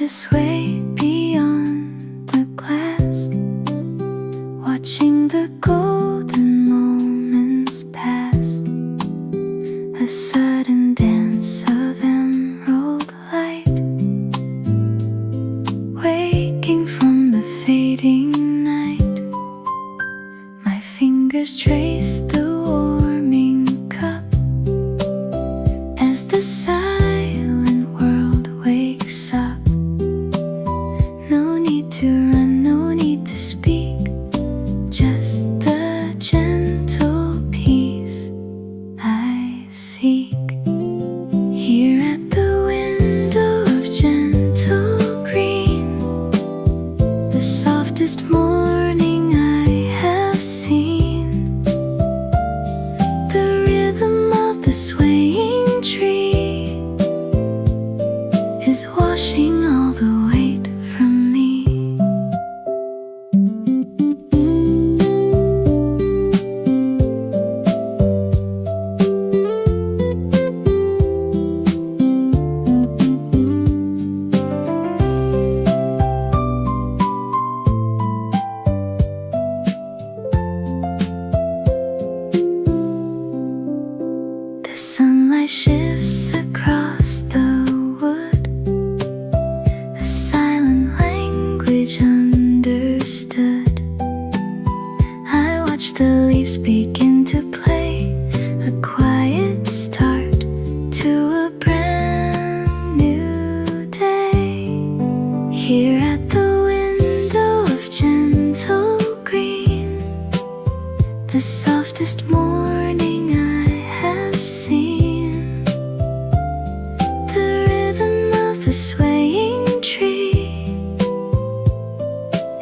just way beyond the glass, watching the golden moments pass, a sudden dance of emerald light, waking from the fading night. My fingers trace the warming cup as the silent world wakes up. No need to run, no need to speak, just the gentle peace I seek. Here at the window of gentle green, the softest morning I have seen, the rhythm of the swaying tree is washing all the weight from me. The sunlight shifts across the wood, a silent language understood. I watch the leaves begin to play, a quiet start to a brand new day. Here at the window of gentle green, the softest morning I have seen, the rhythm of the swaying tree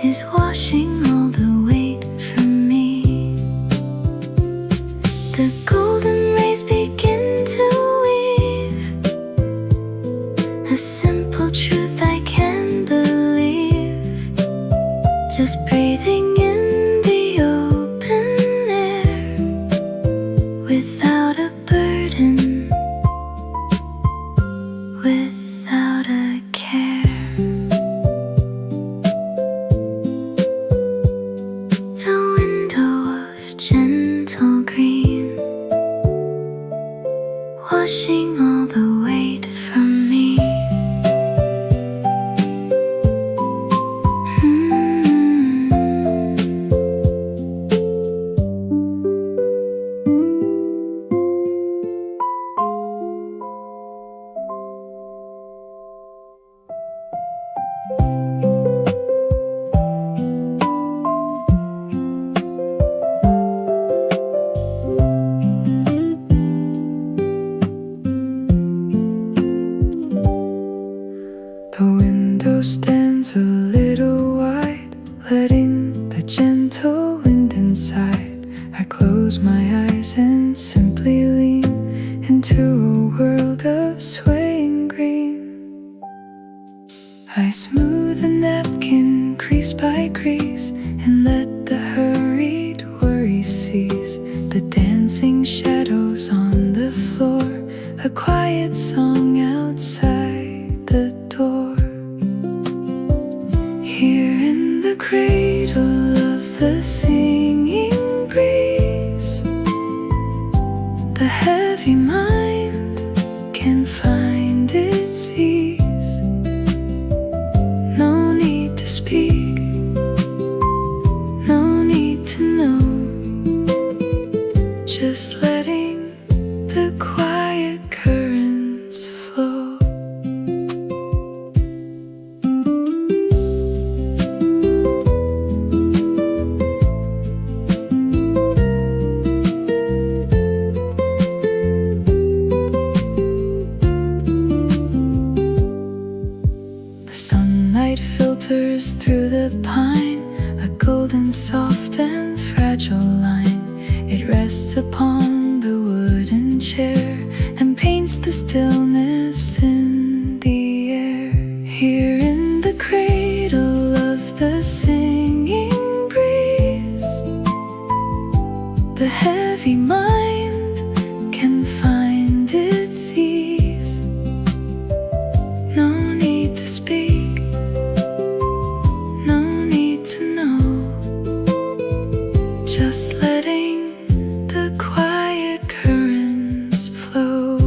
is washing all the weight from me. The golden rays begin to weave a simple truth I can believe, just breathing in the open air without a burden, without a care. The window of gentle green, washing all the weight from me. The window stands a little wide, letting the gentle wind inside. I close my eyes and simply lean into a world of swaying green. I smooth a napkin crease by crease and let the hurried worries cease. The dancing shadows on the floor, a quiet song outside the door. Here in the cradle of the singing breeze, the heavy mind can find its ease. No need to speak, no need to know, just letting the quiet currents flow. The sunlight filters through the pine, a golden, soft and fragile line. It rests upon the wooden chair and paints the stillness in the air. Here in the cradle of the singing breeze, the heavy mind can find its ease. No need to speak, just letting the quiet currents flow.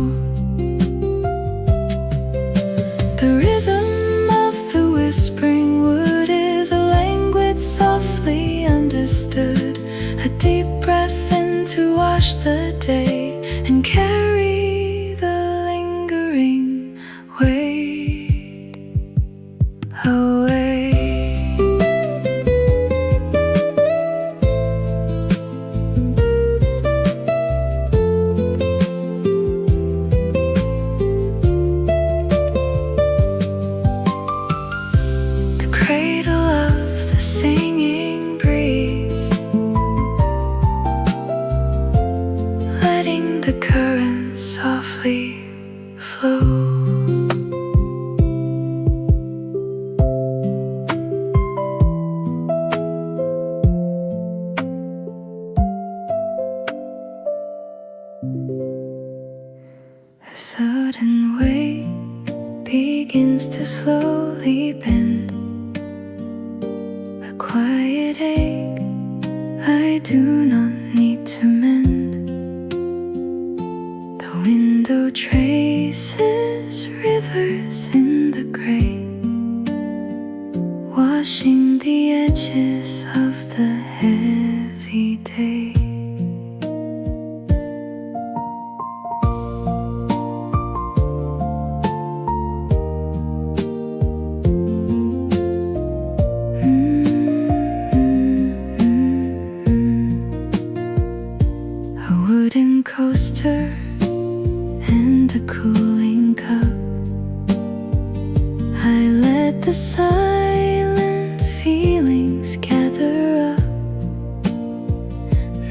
The rhythm of the whispering wood is a language softly understood. A deep breath in to wash the day and carry the lingering weight away. The cradle of the singing breeze, letting the currents softly flow. A sudden weight begins to slowly bend. A quiet ache I do not need to mend. The window traces rivers in the gray, washing the edges of the heavy day. A wooden coaster and a cooling cup, I let the silent feelings gather up.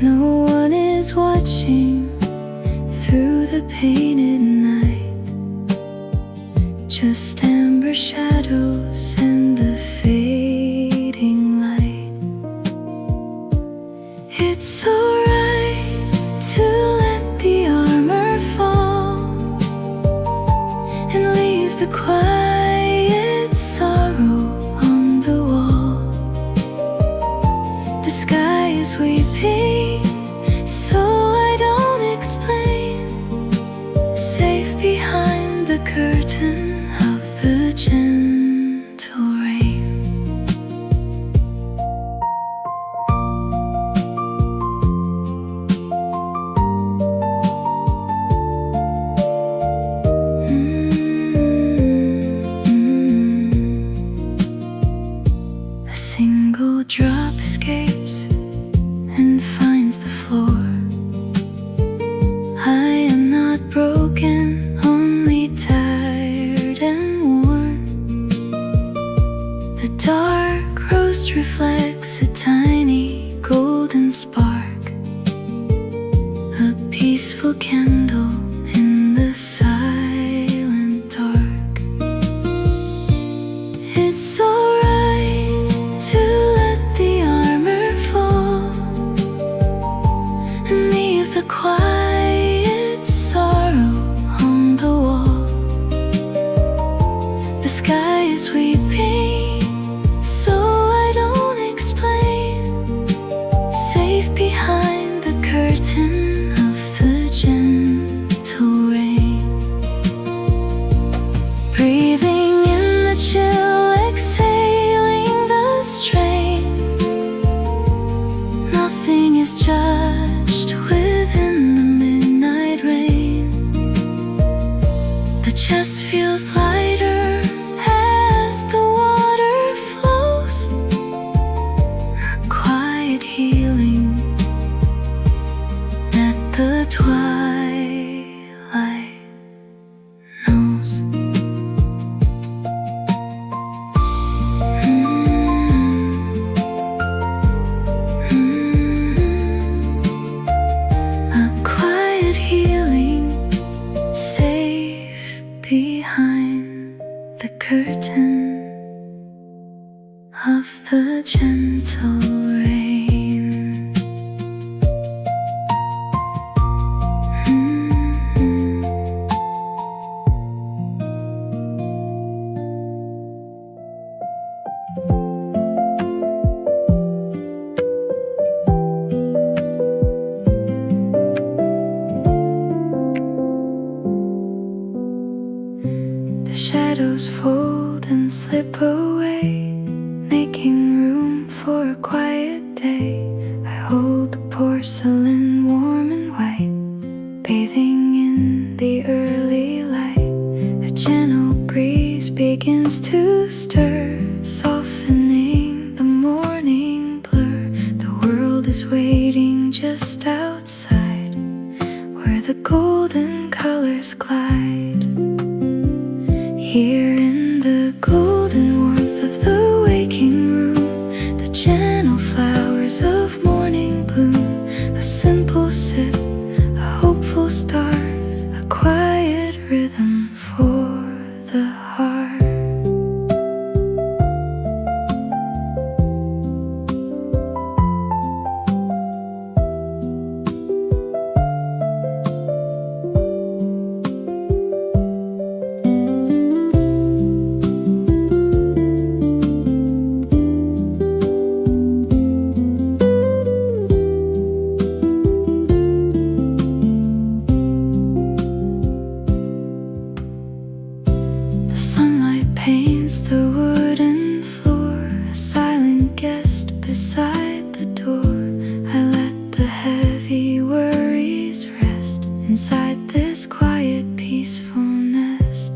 No one is watching through the painted night, just amber shadows and the fading light. It's alright to let the armor fall and leave the quiet sorrow on the wall. The sky is weeping, so I don't explain. Safe behind the curtain of the gentle rain. A single drop escapes and finds the floor. I am not broken, only tired and worn. The dark roast reflects a tiny golden spark, a peaceful candle in the silent dark. It's alright to let the armor fall and leave the quiet sorrow on the wall. The sky is weeping, so I don't explain. Safe behind the curtain of the gentle for a quiet day. I hold the porcelain warm and white, bathing in the early light. A gentle breeze begins to stir, softening the morning blur. The world is waiting just outside, where the golden colors glide. Here in the golden warmth of the waking room, the gentle flowers of morning bloom. A simple sip, a hopeful start, a quiet rhythm for the heart. The sunlight paints the wooden floor, a silent guest beside the door. I let the heavy worries rest inside this quiet, peaceful nest.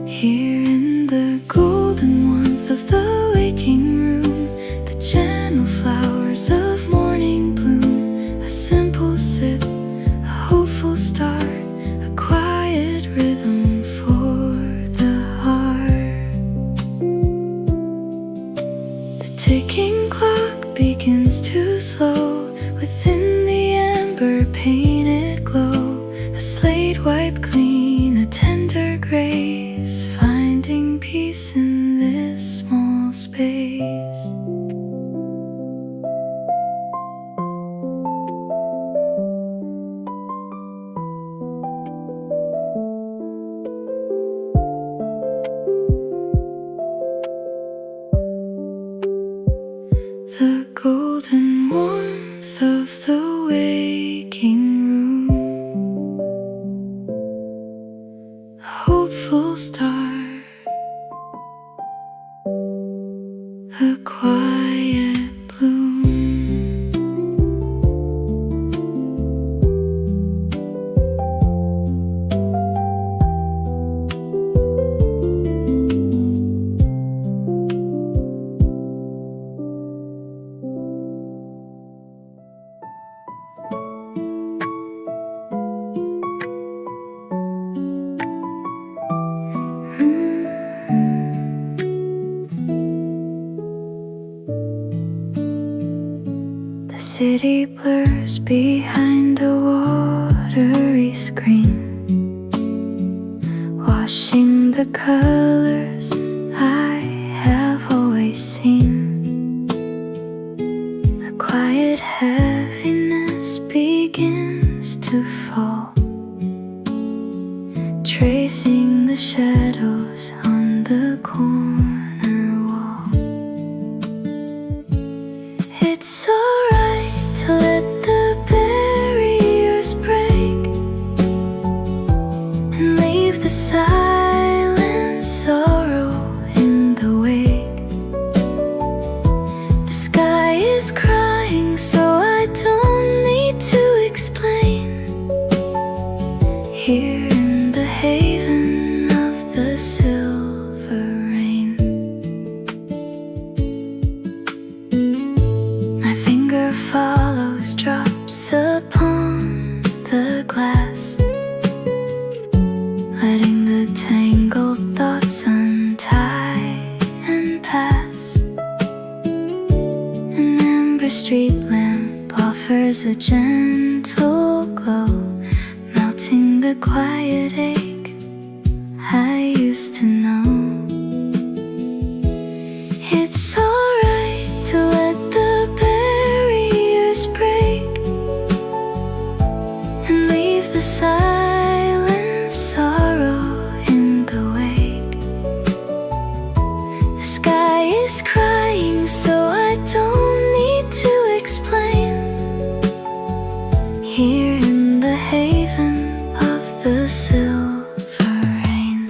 Here in the golden warmth of the waking room, the gentle flowers of morning bloom. A simple sip, a hopeful start, a quiet rhythm for the heart. The ticking clock begins to slow within the amber painted glow. A slate wiped clean, a tender grace, finding peace in this small space. The golden warmth of the waking room, a hopeful start, a quiet bloom. The city blurs behind a watery screen, washing the colors I have always seen. A quiet heaviness begins to fall, tracing the shadows on the corner wall. It's alright to let the barriers break and leave the silent sorrow in the wake. The sky is crying, so I don't need to explain. Here in the haven of the silver rain, my finger follows drops upon the glass, letting the tangled thoughts untie and pass. An amber street lamp offers a gentle glow, melting the quiet ache I used to know. It's alright to let the barriers break and leave the silent sorrow in the wake. The sky is crying, so I don't need to explain. Here in the haven of the silver rain.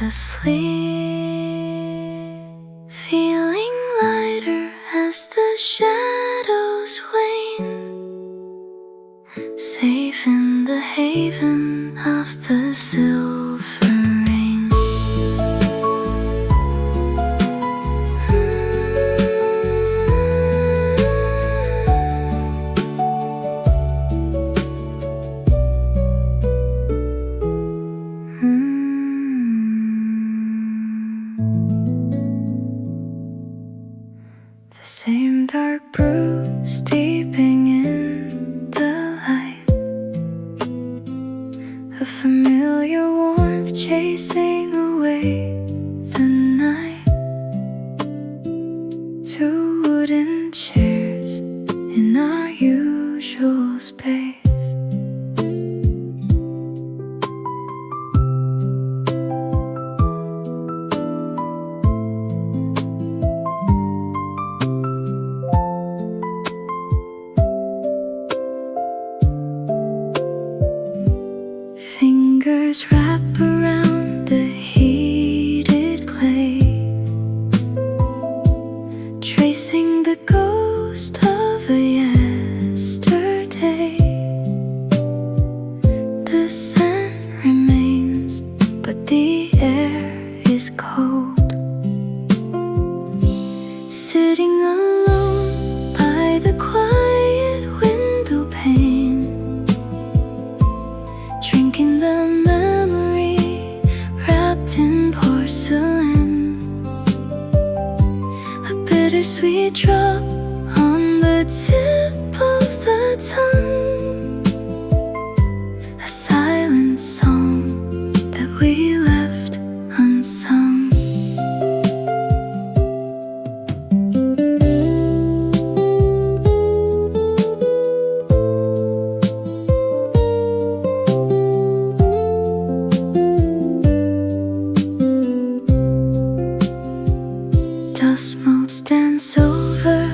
asleep, feeling lighter as the shadows wane, safe in the haven of the silver rain. The same dark brew steeping in the light, a familiar warmth chasing away the night. Two wooden chairs in our usual space, fingers wrap around the heated clay, tracing the ghost of a yesterday. The scent remains, but the air is cold. Sitting alone by the quiet window pane, drinking the memory wrapped in porcelain, a bittersweet drop on the tip of the tongue, a silent song that we left unsung. Dust motes dance over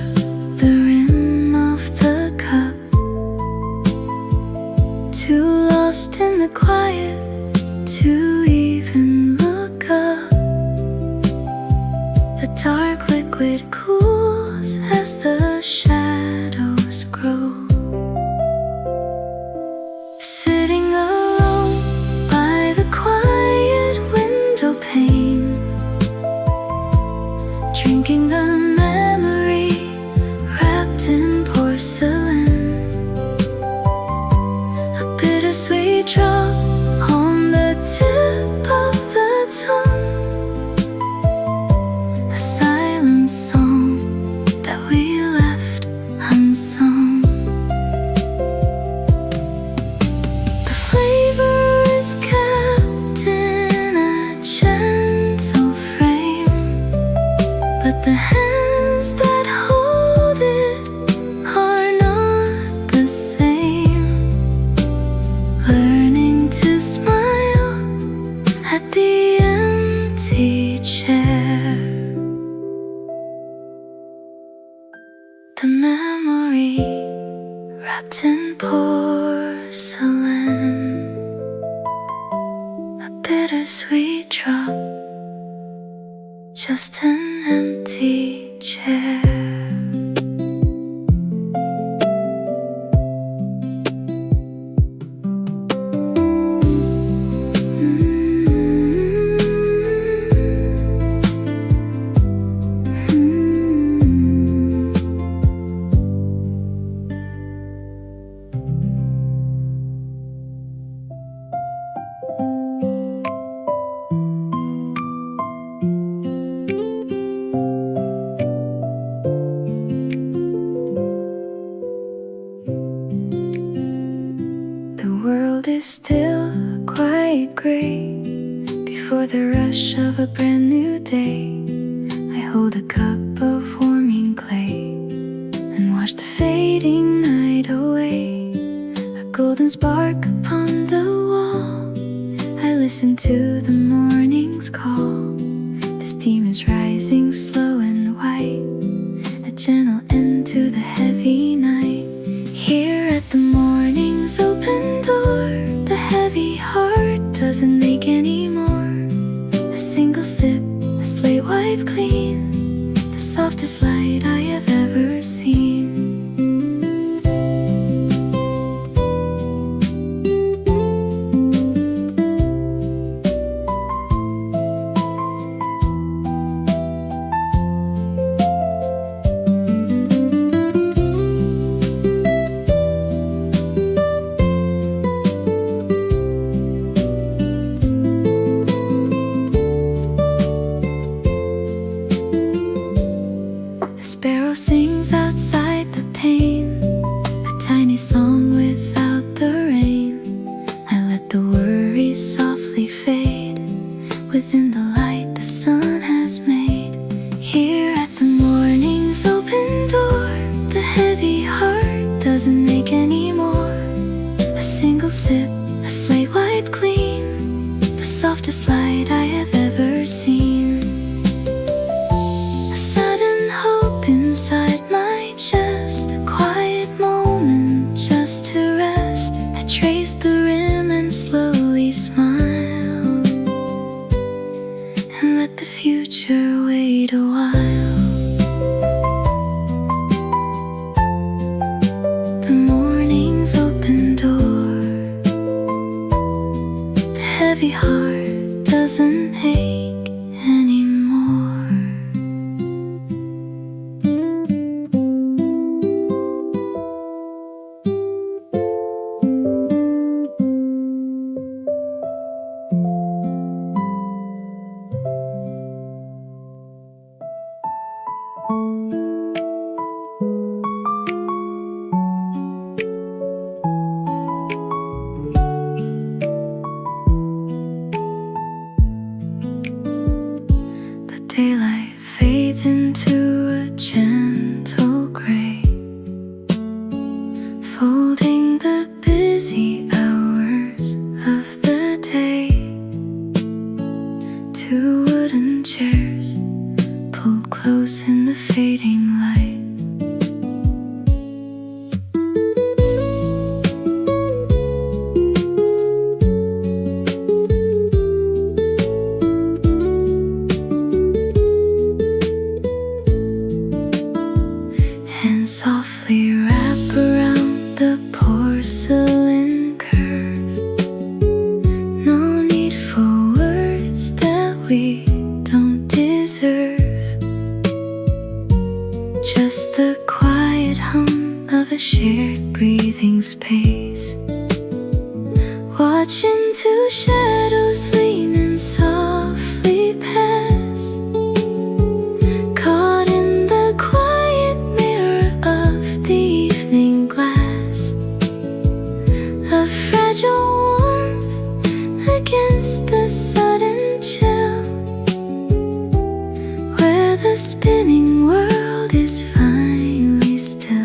the rim of the cup, too lost in the quiet to even look up. The dark liquid cools as the shadows grow. Sitting alone by the quiet window pane, drinking the memory wrapped in porcelain, a bittersweet drop on the tip of the tongue, a silent song that we left unsung. The flavor is kept in a gentle frame, but the hands that hold it are not the same. Learning to smile at the empty chair, the memory wrapped in porcelain, a bittersweet drop, just an empty chair. The world is still quite gray before the rush of a brand new day. I hold a cup of warming clay and watch the fading night away, a golden spark upon the wall. I listen to the morning's call. The steam is rising slow and white, a gentle end to the heavy night. Here at the morning's open door, the heavy heart doesn't ache anymore. A softest light I have ever seen. A sparrow sings outside the pane, a tiny song without the rain. I let the worries softly fade within the light the sun has made. Here at the morning's open door, the heavy heart doesn't ache anymore. A single sip, a slate wiped clean, the softest light I have ever seen. Inside my chest, a quiet moment just to rest. I trace the rim and slowly smile, and let the future wait a while. The morning's open door, the heavy heart doesn't ache anymore. Daylight fades into a gentle gray, folding the busy hours of the day. Two wooden chairs pulled close in the fading light. Softly wrap around the porcelain curve. No need for words that we don't deserve. Just the quiet hum of a shared breathing space. Watching two shadows lean and softly pass, caught in the quiet mirror of the evening glass. A fragile warmth against the sudden chill, where the spinning world is finally still.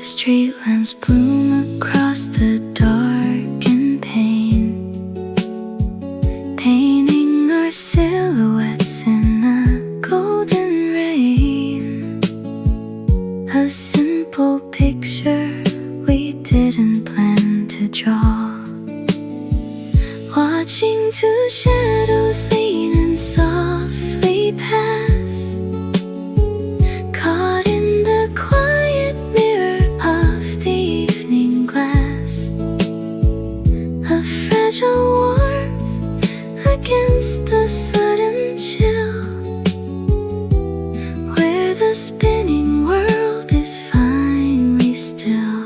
Street lamps bloom across the darkened pane, painting our silhouettes in a golden rain. A simple picture we didn't plan to draw. Watching two shadows lean and softly pass, caught in the quiet mirror of the evening glass. A fragile warmth against the sudden chill, where the spinning world is finally still.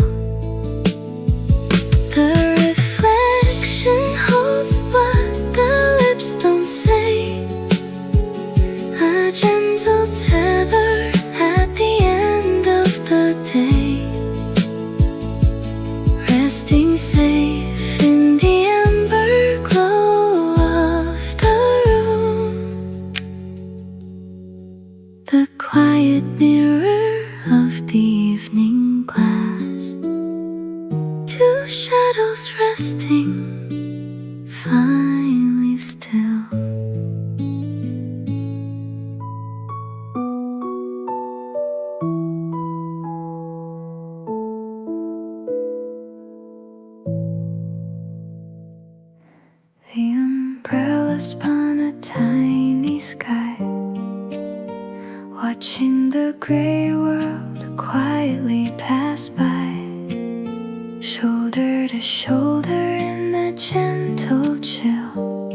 The reflection holds what the lips don't say, a gentle tether at the end of the day, resting safe in the amber glow of the room. The quiet mirror of the evening glass, two shadows resting finally still. grasp on a tiny sky, watching the gray world quietly pass by, shoulder to shoulder in the gentle chill.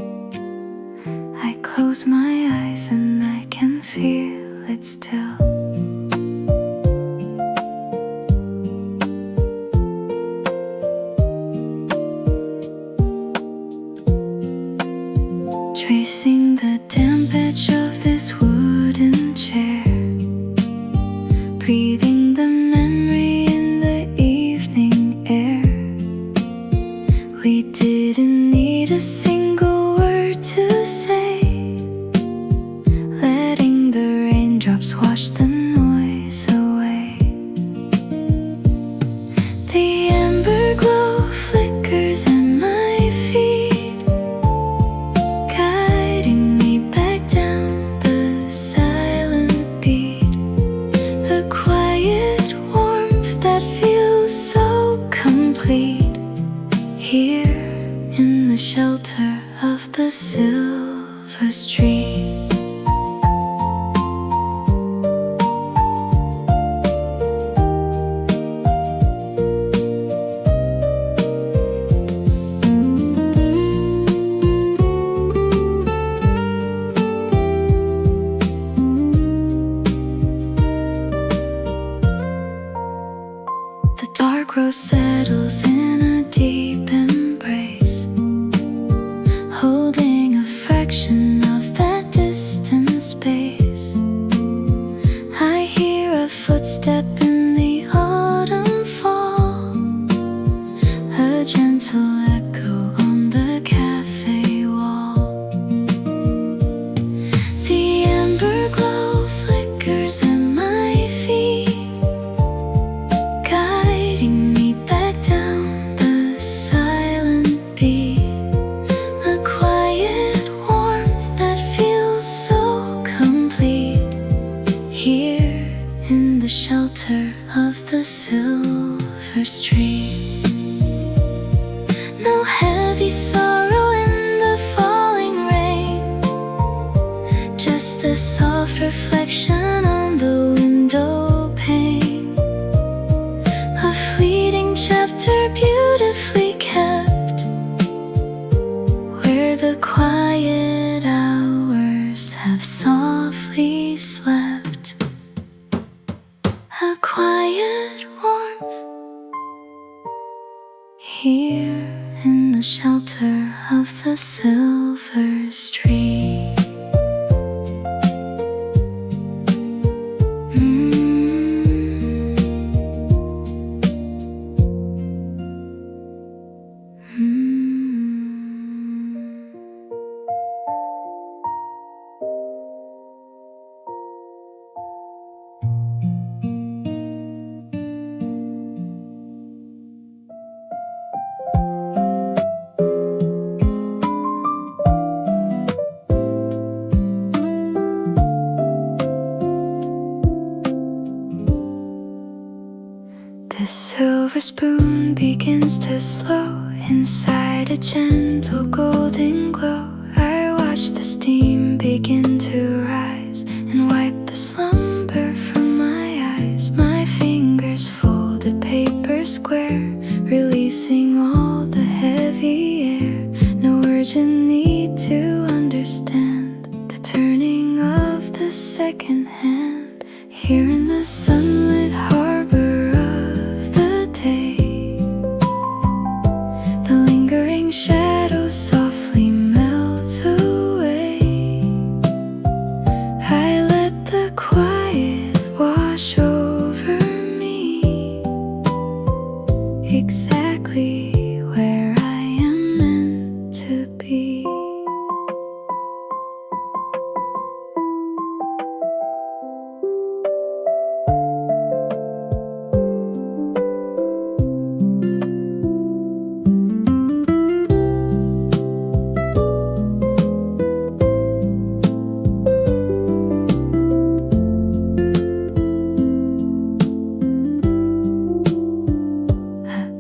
I close my eyes and I can feel it still. Tracing the damp edge of this wooden chair, breathing the memory in the evening air. We didn't need a single word to say, letting the raindrops wash the noise away. The amber glow flickers at my feet, guiding me back down the silent beat. A quiet warmth that feels so complete, here in the shelter of the silver street. The dark rose settles in a deep embrace, holding a fraction of that distant space. I hear a footstep in the autumn fall, a gentle echo on the cafe wall. The amber glow flickers at my feet, guiding me back down the silent beat. A quiet warmth that feels so complete, here in the shelter of the silver street. No heavy sorrow in the falling rain, just a soft reflection on the window pane. A fleeting chapter beautifully kept, where the quiet hours have softly slept. A quiet warmth, here in the shelter of the silver street. The silver spoon begins to slow inside a gentle golden glow. I watch the steam begin to rise and wipe the slumber from my eyes. My fingers fold a paper square, releasing all the heavy air. No urgent need to understand the turning of the second hand, here in the sunlit harbor of the day. The lingering shadows softly melt away. I let the quiet wash over me, exactly where I am meant to be.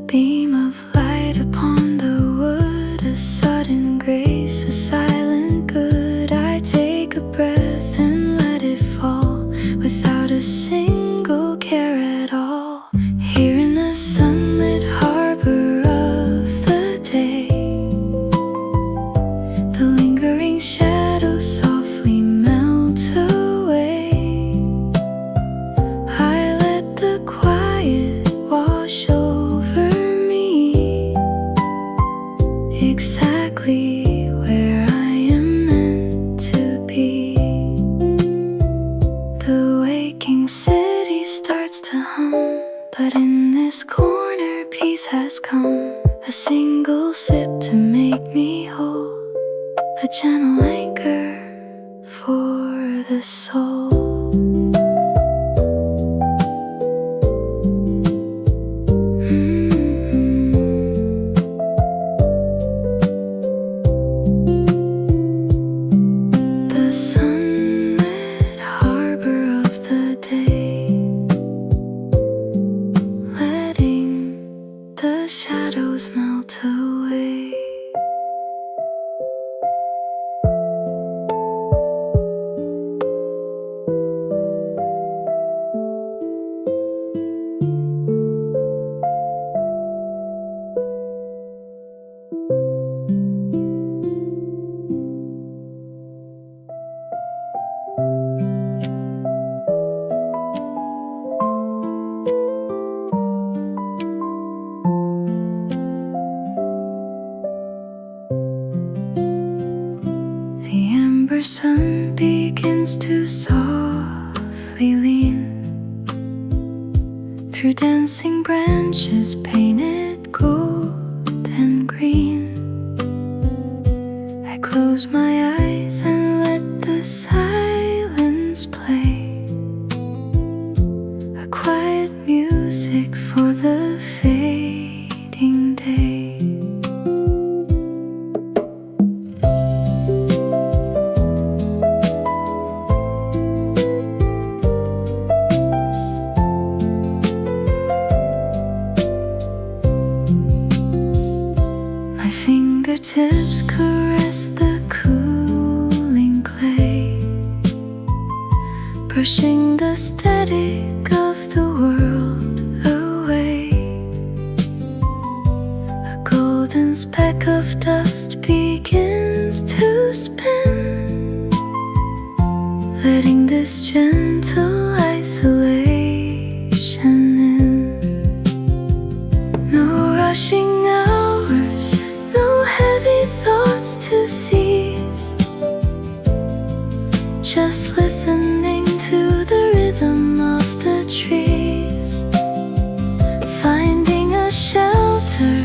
Beam of light this corner peace has come, a single sip to make me whole, a gentle anchor for the soul. The sunlit harbor of the day, letting the shadows melt away. The ember sun begins to softly lean through dancing branches painted gold and green. I close my eyes and let the silence play, a quiet music for the fading day. My fingertips caress the cooling clay, brushing the static of the world away. A golden speck of dust begins to spin, letting this gentle isolation in. No rushing hours, no heavy thoughts to seize, just listening to the rhythm of the trees, finding a shelter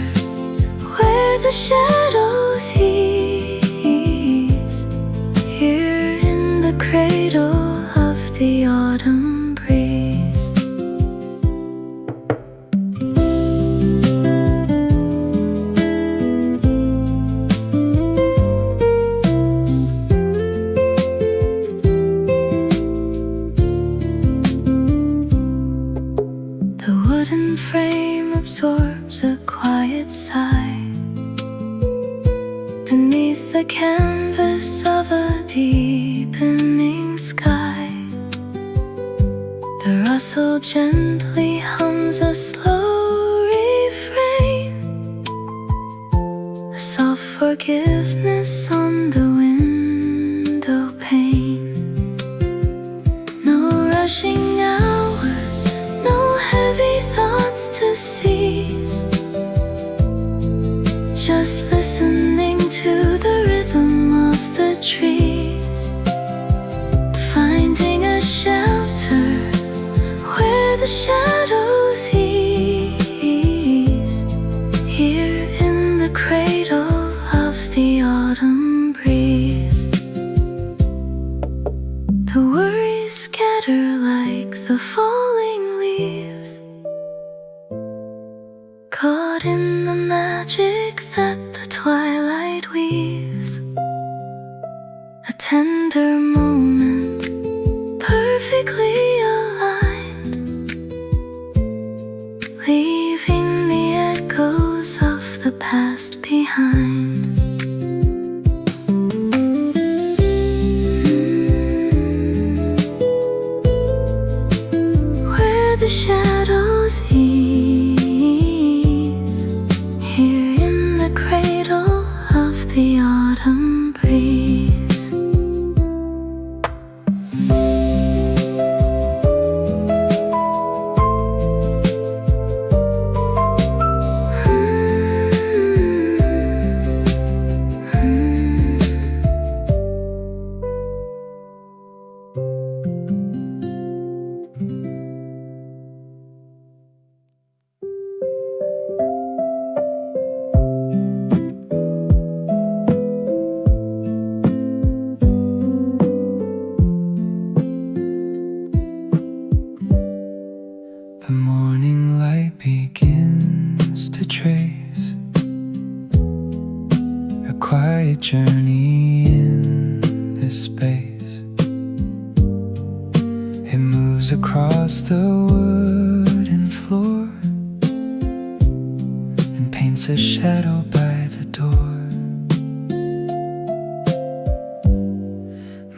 where the shadows ease, here in the cradle of the autumn breeze. The wooden frame absorbs a quiet sigh beneath the canvas of a deepening sky. The rustle gently hums a slow refrain, a soft forgiveness on the window pane. No rushing hours, no heavy thoughts to seize, just listening to the rhythm of the trees, finding a shelter where the shadows ease, here in the cradle of the autumn breeze. The worries scatter like the falling leaves, caught in the magic that the twilight weaves. A tender moment, perfectly aligned, leaving the echoes of the past behind. Where the shadows ease, here in the cradle of the autumn breeze. trace, a quiet journey in this space. It moves across the wooden floor and paints a shadow by the door.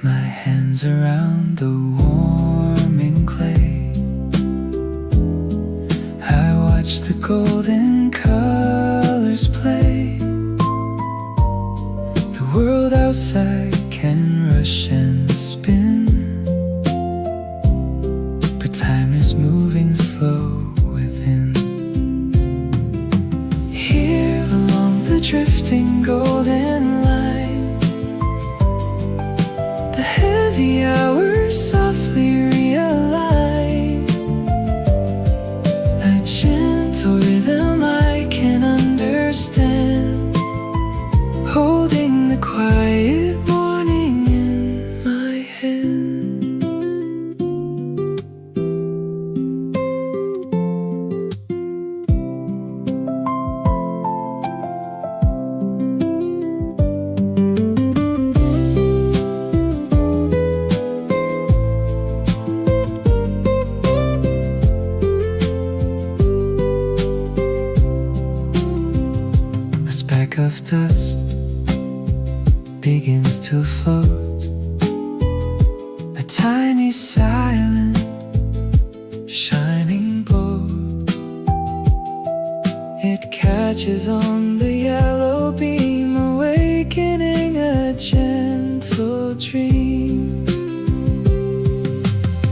My hands around the warming clay, I watch the golden colors play. The world outside can rush and spin, but time is moving slow within. Here along the drifting golden line, the heavy hours softly realign. A gentle rhythm I can understand, holding the quiet morning in my hand. A speck of dust begins to float, a tiny silent shining bolt. It catches on the yellow beam, awakening a gentle dream.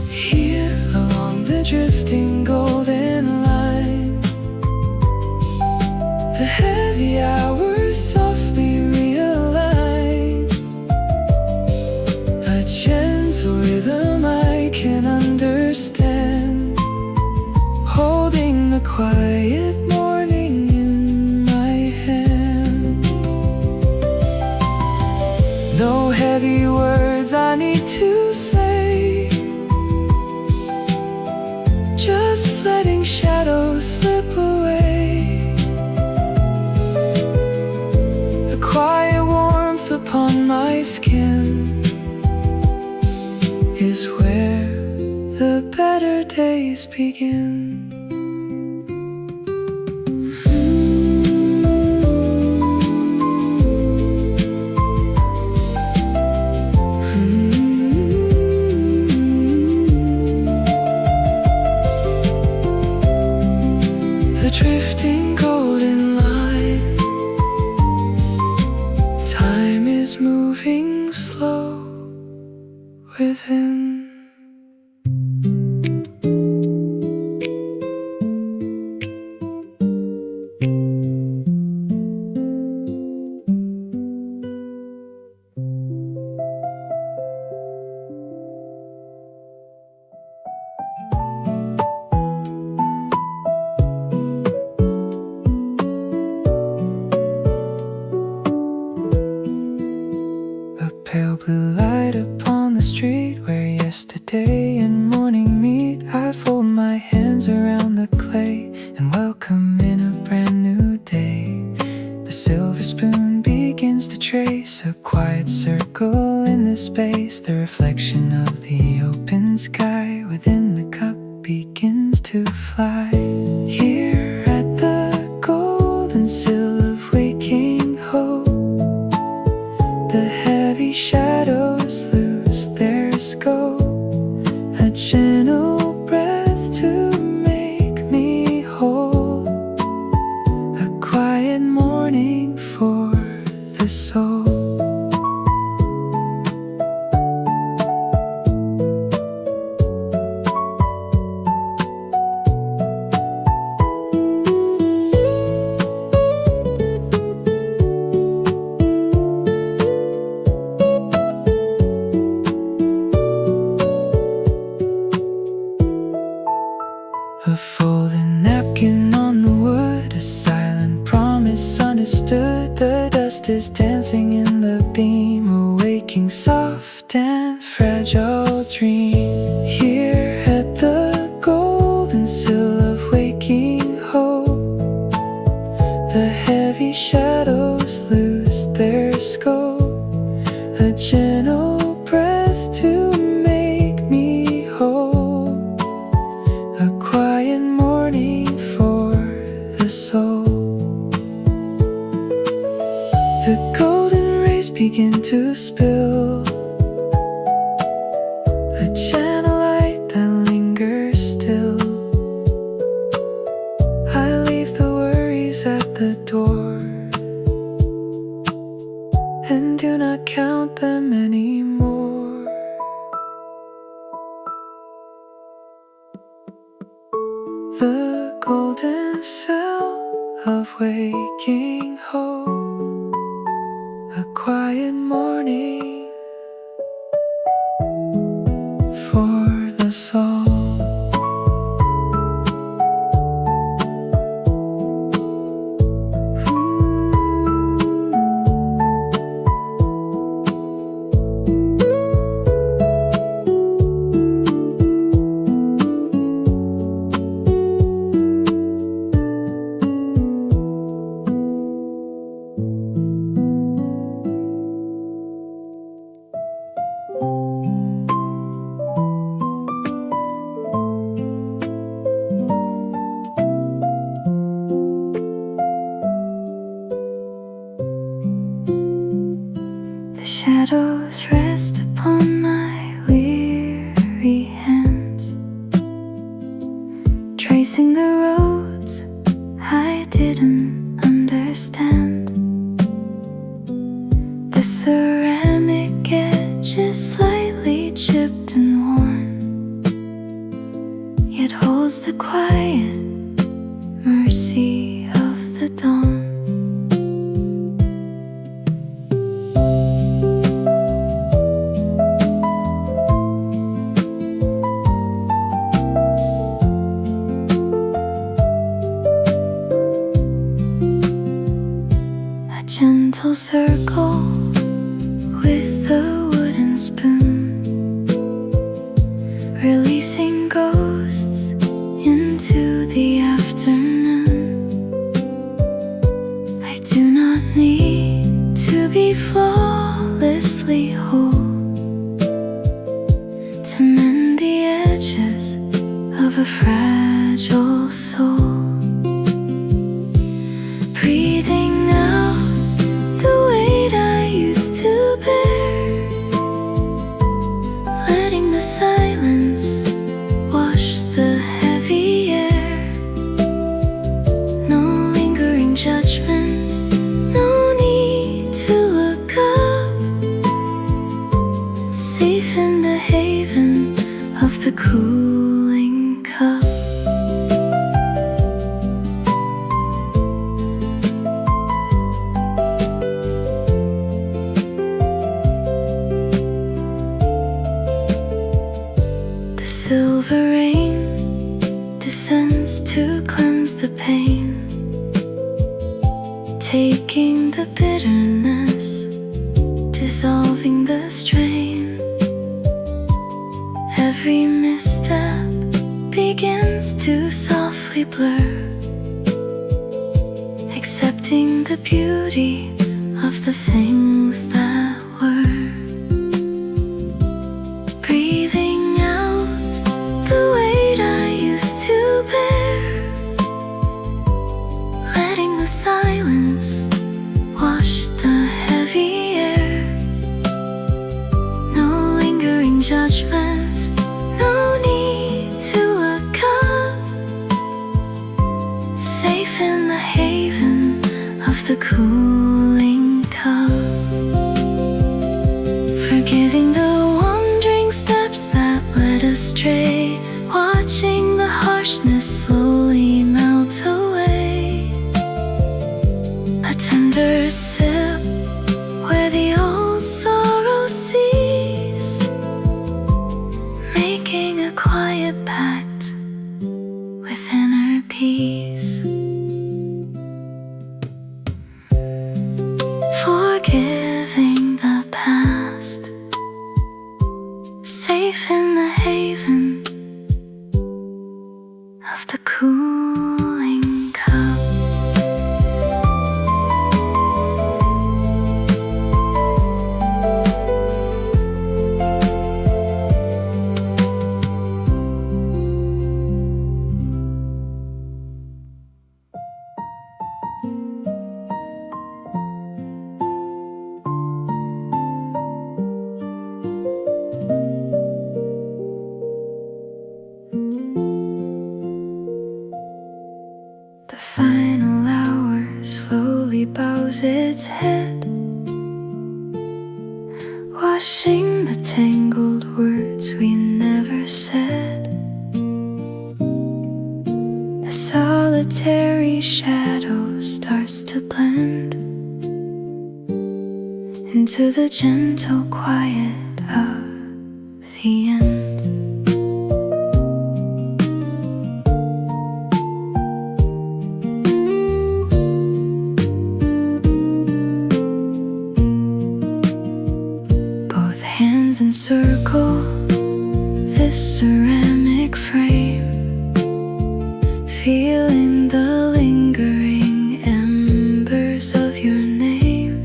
Here along the drifting golden line, the heavy hours softly realign. A gentle rhythm I can understand, holding the quiet morning in my hand. No heavy words I need to say, just letting shadows slip away. The quiet warmth upon my skin is where the better days begin. The drifting golden line, time is moving slow within. A pale blue light upon the street where yesterday and morning meet. I fold my hands around the clay and welcome in a brand new day. The silver spoon begins to trace a quiet circle in the space. The reflection of the open sky within the cup begins to fly. Here at the golden sill of waking hope, the heavy shadows lose their scope. A gentle breath to make me whole, a quiet morning for the soul. A folded napkin on the wood, a silent promise understood. The dust is dancing in the beam, a waking soft and fragile dream. Here at the golden sill of waking hope, The heavy shadows lose their scope, a gentle breath to make me whole, a quiet morning for the soul. The golden rays begin to spill, a gentle light that lingers still. I leave the worries at the door and do not count them anymore. The golden cell of waking hope, a quiet morning for the soul. The shadows rest upon my weary hands, tracing the roads I didn't understand. The ceramic edge is slightly chipped and worn, yet holds the quiet mercy of the dawn. Gentle circle with a wooden spoon, releasing ghosts into the afternoon. I do not need to be flawlessly whole to mend the edges of a fragile soul. Breathing out the weight I used to bear, letting the silence wash the heavy air. No lingering judgment, no need to look up, safe in the haven of the cooling cup. Silver rain descends to cleanse the pain, taking the bitterness, dissolving the strain. Every misstep begins to softly blur, accepting the beauty of the things that were. Breathing out the weight I used to bear, letting the silence wash the heavy air. No lingering judgment, no need to look up, safe in the haven of the cooling cup. Forgiving the wandering steps that led astray, watching the harshness slowly melt away. A tender sip where the old sorrow cease, making a quiet pact with inner peace. Forgiving the past, safe in the haven of the cooling cup. final hour slowly bows its head, washing the tangled words we never said. A solitary shadow starts to blend into the gentle quiet of the end. Both hands encircle this ceramic frame, feeling the lingering embers of your name.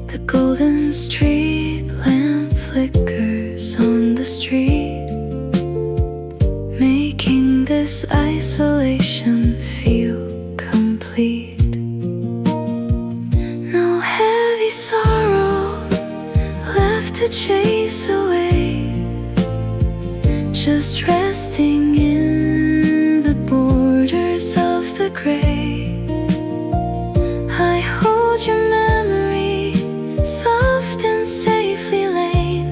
The golden street lamp flickers on the street, making this isolation feel complete. No heavy sorrow left to chase away, just resting in the borders of the gray. I hold your memory soft and safely lain,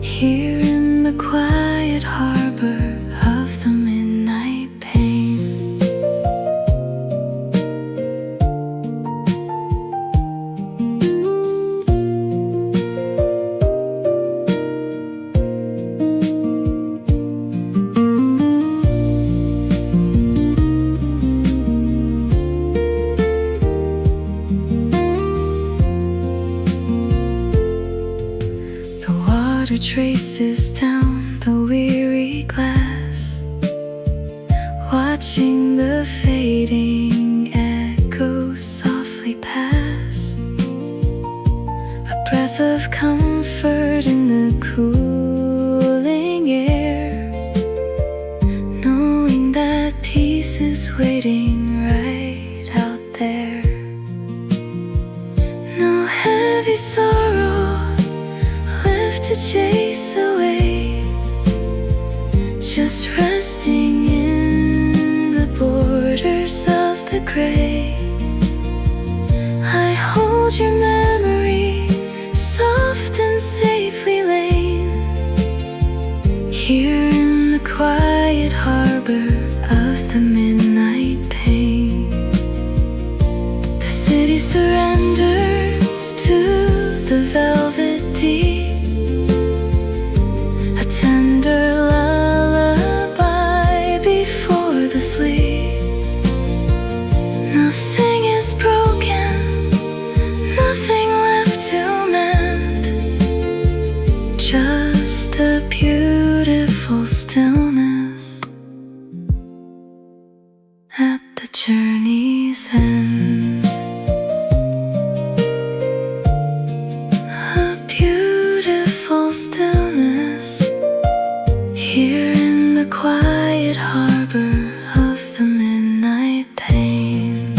here in the quiet harbor of the midnight pain. The water traces down the weary glass, watching the fading echoes softly pass. A breath of comfort in the cooling air, knowing that peace is waiting right out there. No heavy sorrow left to chase away, just resting in the borders of the gray. I hold your memory soft and safely lain, here in the quiet harbor of the midnight pain. The city surrenders to the velvet deep, a tender lullaby before the sleep. Nothing is broken, nothing left to mend, just a beautiful stillness at the journey's end. A beautiful stillness here in the quiet harbor of the midnight pain.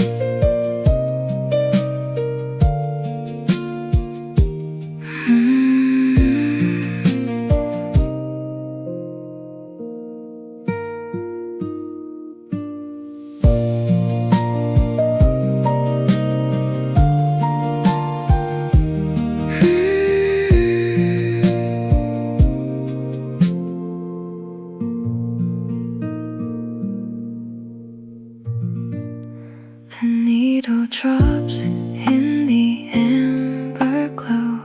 The needle drops in the amber glow,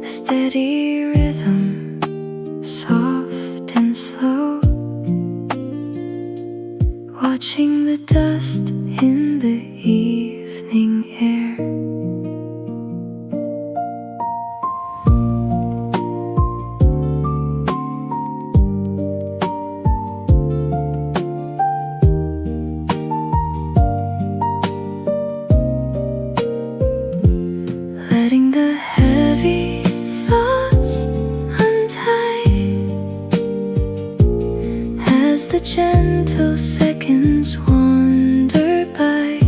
a steady rhythm, soft and slow, watching the dust in the evening air. Letting the heavy thoughts untie as the gentle seconds wander by,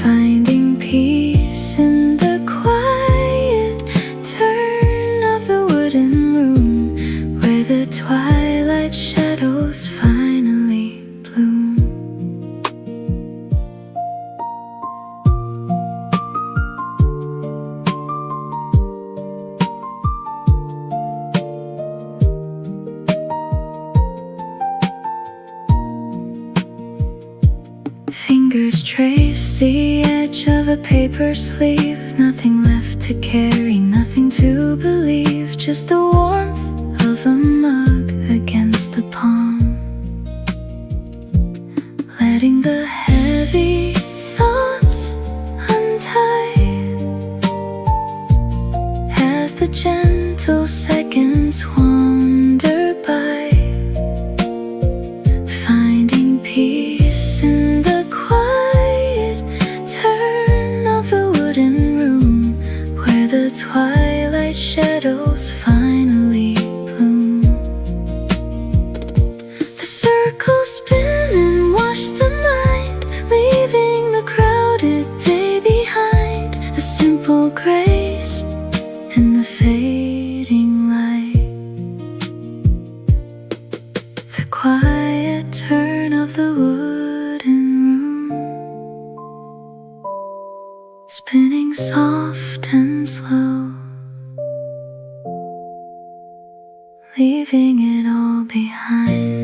finding peace in the quiet turn of the wooden room where the twilight shadows finally bloom. Fingers trace the edge of a paper sleeve. Nothing left to carry, nothing to believe. Just the warmth of a mug against the palm. Letting the heavy thoughts untie as the gentle seconds wander by. Finding peace in the quiet turn of the wooden room where the twilight shadows finally bloom. The circles spin and wash the mind, leaving the crowded day behind. A simple grace in the fading light. The quiet turn of the wooden room, spinning soft and slow, leaving it all behind.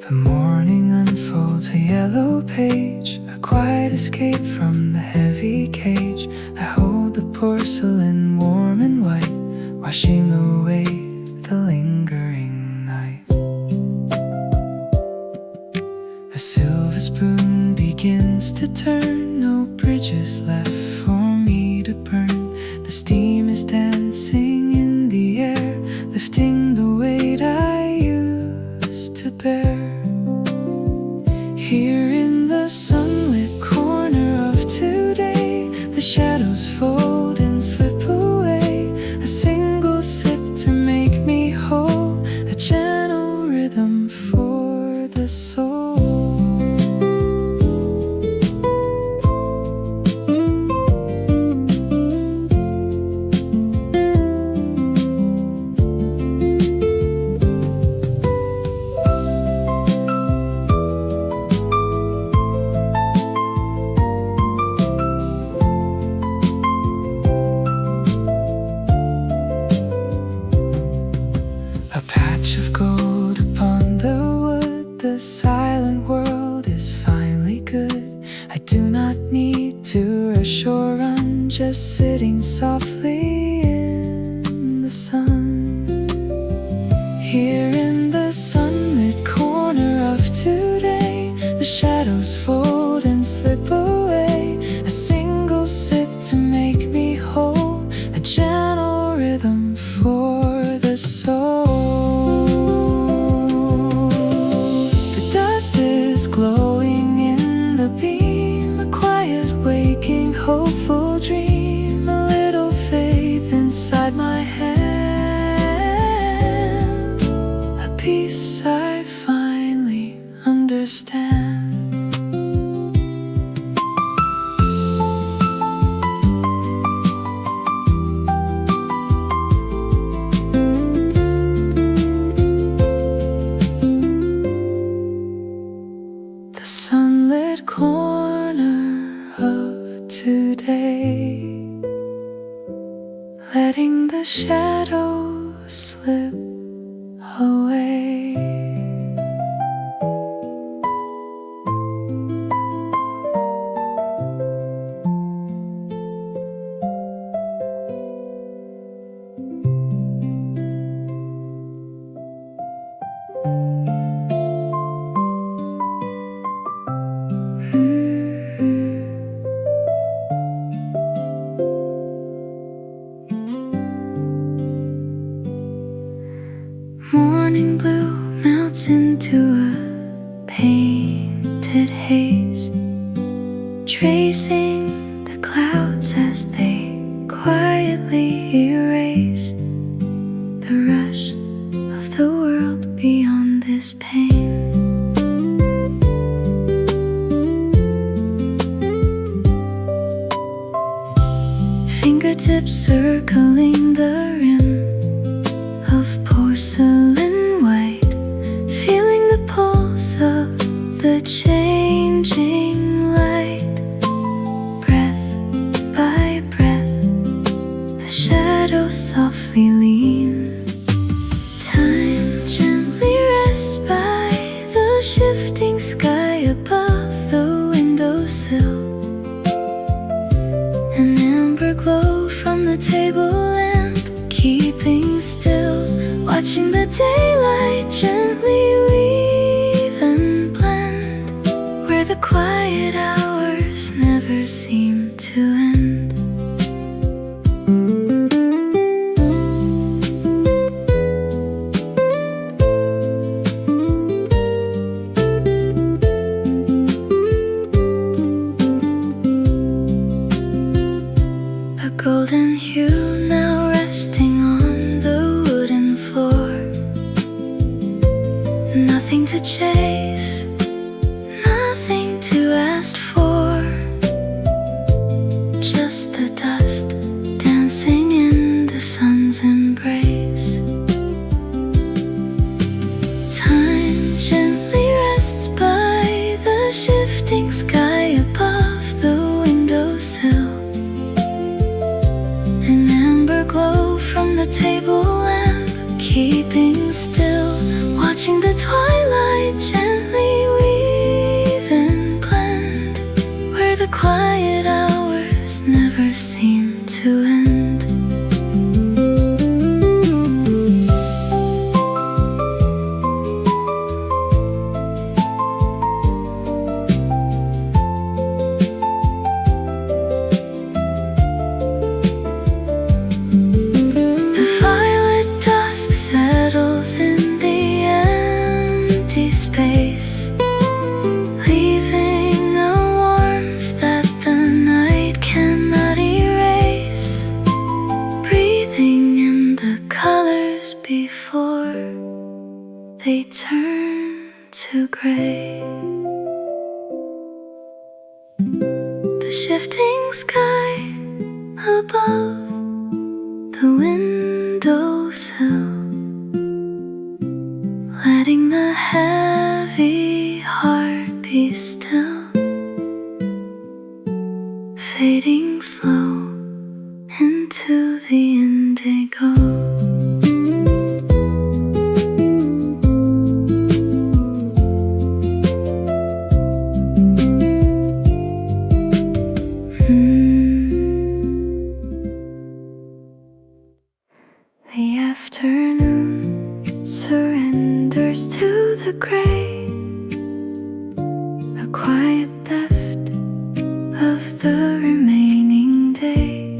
The morning unfolds a yellow page, a quiet escape from the heavy cage. I hold the porcelain warm and white, washing away the lingering night. A silver spoon begins to turn, no bridges left for me to burn. The steam is dancing in the air, lifting the weight I used to bear. Here in the sunlit corner of today, the shadows fold and slip away. A single sip to make me whole, a gentle rhythm for the soul. A patch of gold upon the wood, the silent world is finally good. I do not need to rush or run, just sitting softly in the sun. Here in the sunlit corner of today, the shadows fold and slip away. A single sip to make me whole, a gentle rhythm for the soul. Glowing in the beam, a quiet waking hopeful dream, a little faith inside my hand, a peace I finally understand. The sunlit corner of today, letting the shadows slip away. fingertips circling the rim of porcelain white, feeling the pulse of the changing light. Breath by breath, the shadows softly lean. Time gently rests by the shifting sky above the windowsill. An amber glow from the table lamp, keeping still, watching the daylight gently weave and blend, where the quiet hours never seem to end. Golden hue now resting on the wooden floor. Nothing to chase, nothing to ask for, just the dust dancing in the sun's embrace. Time gently rests by the shifting sky above the windowsill. Glow from the table lamp, keeping still, watching the twilight gently weave and blend, where the quiet hours never seem to end. Settles in the empty space, leaving a warmth that the night cannot erase. Breathing in the colors before they turn to gray. The shifting sky above the windowsill, letting the heavy heart be still, fading slow into the indigo. The afternoon surrenders to the gray, a quiet theft of the remaining day.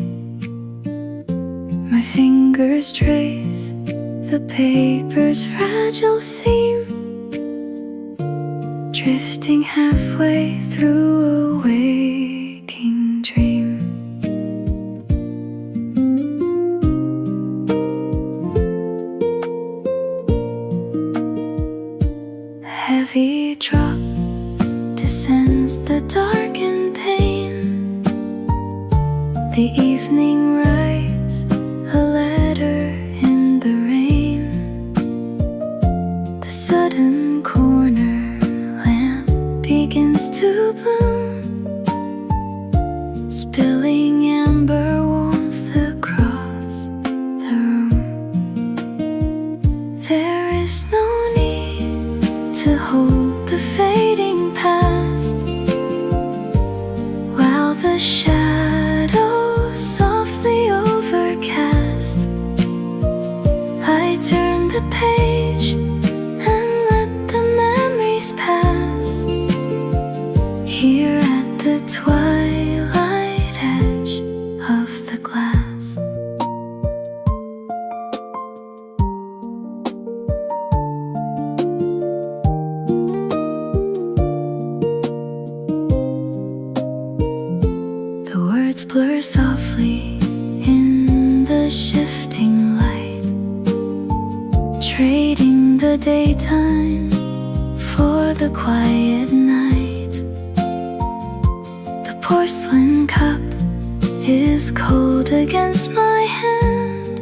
My fingers trace the paper's fragile seam, drifting halfway through a waking dream. Heavy drop descends the darkened pane. The evening writes a letter in the rain. The sudden corner lamp begins to bloom, spilling amber warmth across the room. There is no to hold the fading past, while the shadows softly overcast. I turn the page and let the memories pass, here at the twilight edge of the glass. Blur softly in the shifting light, trading the daytime for the quiet night. The porcelain cup is is cold against my hand,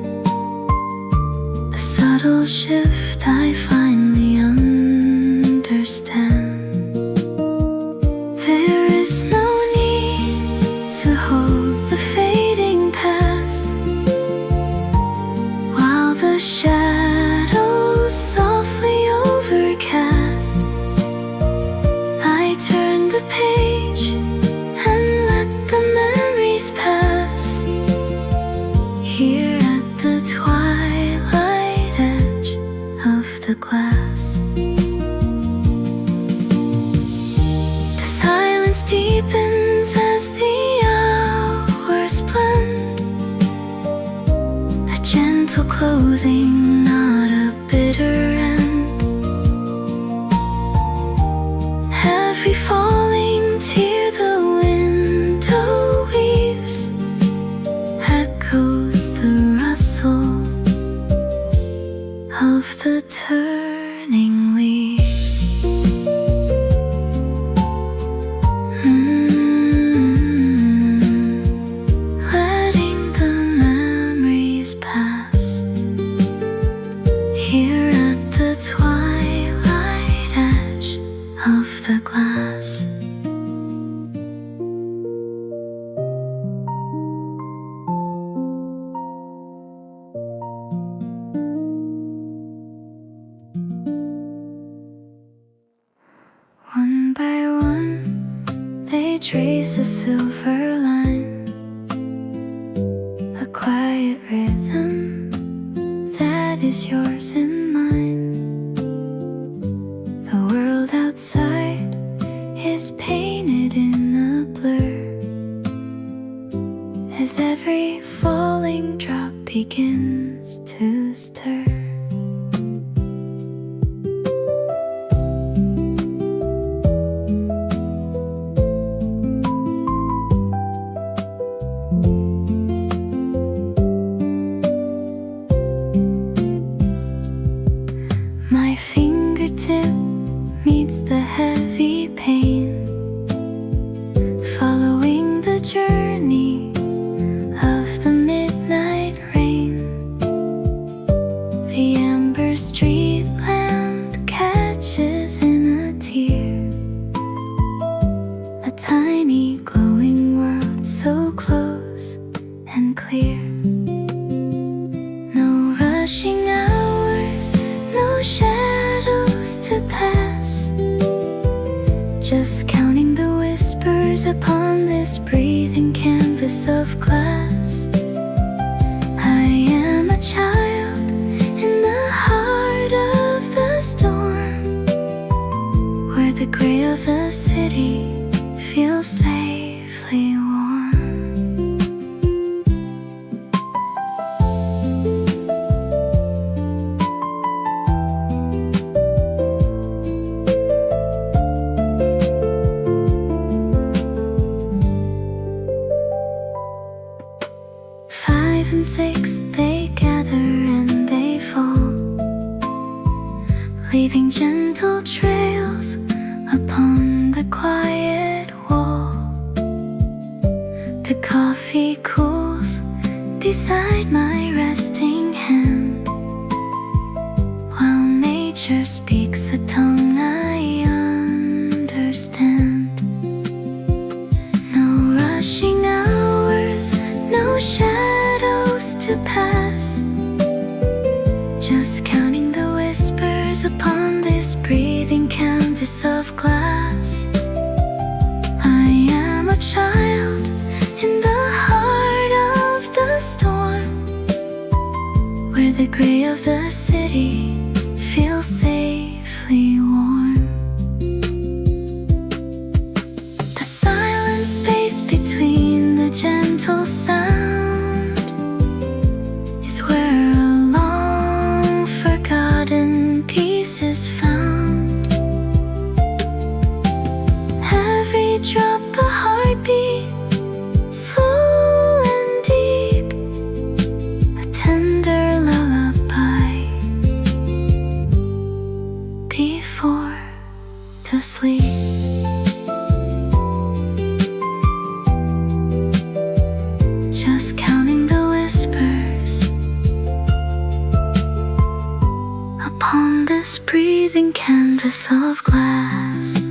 a subtle shift I finally understand. There is no need to hold the fading past, while the shadows softly overcast. I turn the page and let the memories pass, here at the twilight edge of the glass. The silence deepens as the hours blend, a gentle closing, not a bitter end. Every falling tear the window weaves echoes the rustle of the turning leaves. Letting the memories pass, here at the twilight edge of the glass. One by one, they trace a silver line, a quiet rhythm that is yours and mine. The world outside is painted in a blur, as every falling drop begins to stir. My fingertip meets the heavy pain, following the journey of the midnight rain. The amber street lamp catches in a tear, a tiny glowing world so close and clear. No rushing hours, no shadows to pass, just counting the whispers upon this breathing canvas of glass. I am a child in the heart of the storm, where the gray of the city feels safely warm. Five and six, they gather and they fall, leaving gentle trails upon the quiet wall. The coffee cools beside my resting hand, while nature speaks a tongue I understand. No rushing hours, no shadows to pass, just counting the whispers upon this breathing canvas of glass. I am a child in the heart of the storm, where the gray of the city feels safely warm. The silent space between the gentle sound is where a long forgotten peace is found. Every drop a heartbeat, slow and deep, a tender lullaby before the sleep. just counting the whispers upon this breathing canvas of glass.